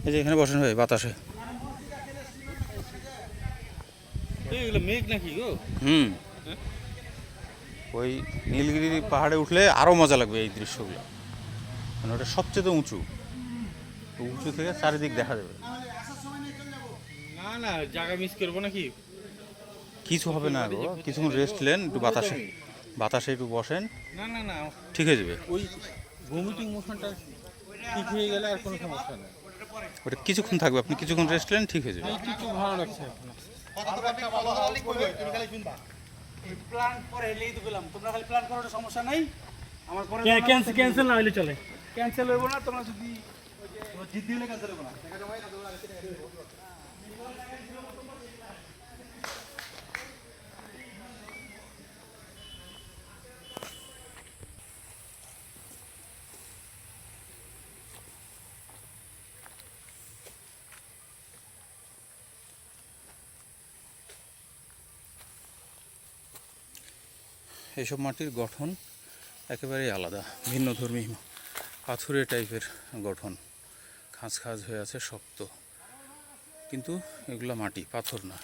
এই যে এখানে বসেন ভাই বাতাসে। মেঘ নাকি গো? ওই নীলগিরি পাহাড়ে উঠলে আরও মজা লাগবে এই দৃশ্যগুলো, মানে ওটা সবচেয়ে উঁচু, উঁচু থেকে চারিদিক দেখা যাবে। না না, জায়গা মিস করবো নাকি? কিছু হবে না গো, কিছুক্ষণ রেস্ট নেন, একটু বাতাসে বাতাসে একটু বসেন, না না না, ঠিক হয়ে যাবে। ওই ভমিটিং মোশনটা ঠিক হয়ে গেলে আর কোনো সমস্যা নেই। ওটা কিছুক্ষণ থাকবে, আপনি কিছুক্ষণ রেস্ট নেন, ঠিক হয়ে যাবে। একটু ভালো লাগছে এখন। প্ল্যান পরে এলেই তো গেলাম, তোমরা খালি প্ল্যান করো, সমস্যা নাই। আমার পরে ক্যান্সেল না হইলে চলে। ক্যান্সেল হইব না, তোমরা যদি জিদ দিলে ক্যান্সেল হইব না। এইসব মাটির গঠন একেবারেই আলাদা, ভিন্নধর্মী পাথুরে টাইপের গঠন, খাঁজ খাঁজ হয়ে আছে, শক্ত, কিন্তু এগুলো মাটি, পাথর না।